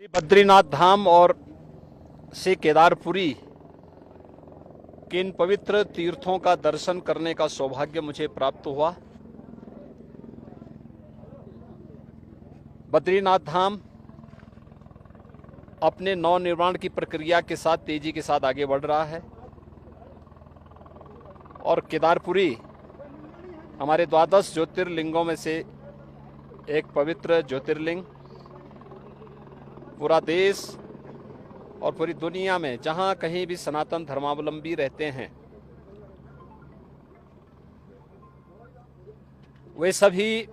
बद्रीनाथ धाम और से केदारपुरी के इन पवित्र तीर्थों का दर्शन करने का सौभाग्य मुझे प्राप्त हुआ। बद्रीनाथ धाम अपने नवनिर्माण की प्रक्रिया के साथ तेजी के साथ आगे बढ़ रहा है और केदारपुरी हमारे द्वादश ज्योतिर्लिंगों में से एक पवित्र ज्योतिर्लिंग पूरा देश और पूरी दुनिया में जहां कहीं भी सनातन धर्मावलंबी रहते हैं वे सभी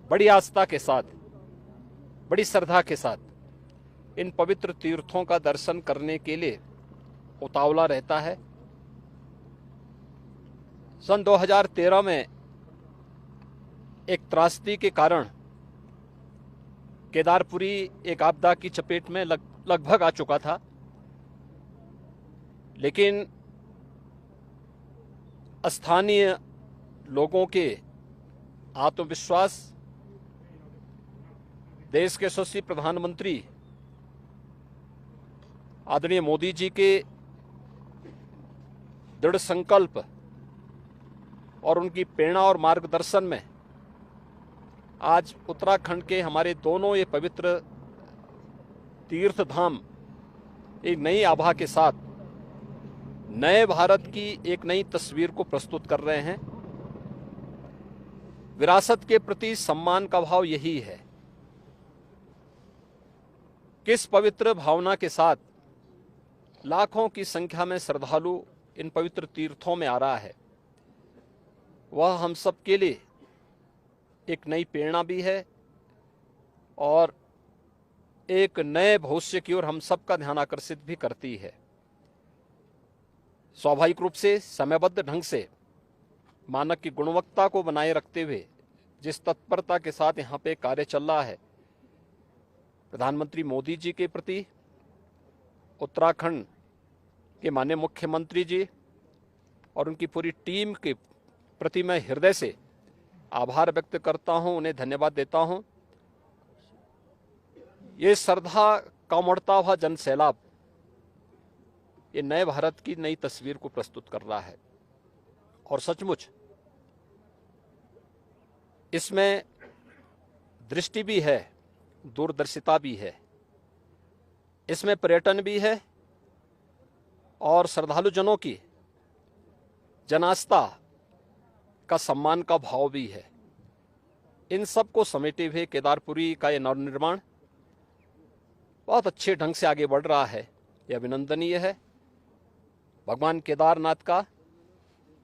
बड़ी आस्था के साथ, बड़ी श्रद्धा के साथ इन पवित्र तीर्थों का दर्शन करने के लिए उतावला रहता है। सन 2013 में एक त्रासदी के कारण केदारपुरी एक आपदा की चपेट में लगभग आ चुका था, लेकिन स्थानीय लोगों के आत्मविश्वास, देश के यशस्वी प्रधानमंत्री आदरणीय मोदी जी के दृढ़ संकल्प और उनकी प्रेरणा और मार्गदर्शन में आज उत्तराखंड के हमारे दोनों ये पवित्र तीर्थ धाम एक नई आभा के साथ नए भारत की एक नई तस्वीर को प्रस्तुत कर रहे हैं। विरासत के प्रति सम्मान का भाव यही है। किस पवित्र भावना के साथ लाखों की संख्या में श्रद्धालु इन पवित्र तीर्थों में आ रहा है, वह हम सब के लिए एक नई प्रेरणा भी है और एक नए भविष्य की ओर हम सबका ध्यान आकर्षित भी करती है। स्वाभाविक रूप से समयबद्ध ढंग से मानक की गुणवत्ता को बनाए रखते हुए जिस तत्परता के साथ यहाँ पे कार्य चल रहा है, प्रधानमंत्री मोदी जी के प्रति उत्तराखंड के माननीय मुख्यमंत्री जी और उनकी पूरी टीम के प्रति मैं हृदय से आभार व्यक्त करता हूं, उन्हें धन्यवाद देता हूं। ये श्रद्धा का उमड़ता हुआ जन सैलाब ये नए भारत की नई तस्वीर को प्रस्तुत कर रहा है और सचमुच इसमें दृष्टि भी है, दूरदर्शिता भी है, इसमें पर्यटन भी है और श्रद्धालु जनों की जनास्था का सम्मान का भाव भी है। इन सब को समेटे हुए केदारपुरी का ये नवनिर्माण बहुत अच्छे ढंग से आगे बढ़ रहा है, ये अभिनंदनीय है। भगवान केदारनाथ का,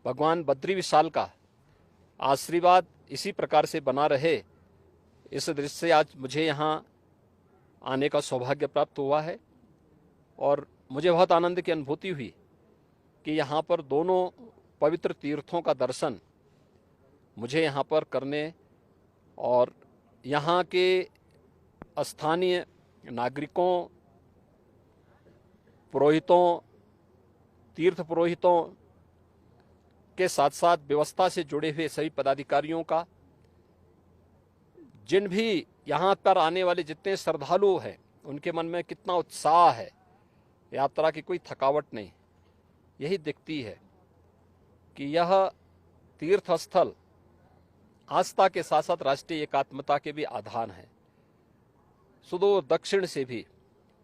भगवान बद्री विशाल का आशीर्वाद इसी प्रकार से बना रहे, इस दृष्टि से आज मुझे यहाँ आने का सौभाग्य प्राप्त हुआ है और मुझे बहुत आनंद की अनुभूति हुई कि यहाँ पर दोनों पवित्र तीर्थों का दर्शन मुझे यहाँ पर करने और यहाँ के स्थानीय नागरिकों, पुरोहितों, तीर्थ पुरोहितों के साथ साथ व्यवस्था से जुड़े हुए सभी पदाधिकारियों का, जिन भी यहाँ पर आने वाले जितने श्रद्धालु हैं उनके मन में कितना उत्साह है, यात्रा की कोई थकावट नहीं। यही दिखती है कि यह तीर्थ स्थल आस्था के साथ साथ राष्ट्रीय एकात्मता के भी आधार हैं। सुदूर दक्षिण से भी,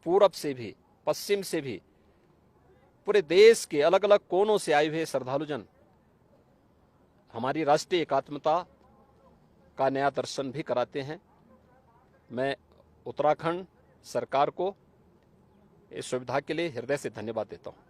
पूरब से भी, पश्चिम से भी, पूरे देश के अलग अलग कोनों से आए हुए श्रद्धालुजन हमारी राष्ट्रीय एकात्मता का नया दर्शन भी कराते हैं। मैं उत्तराखंड सरकार को इस सुविधा के लिए हृदय से धन्यवाद देता हूं।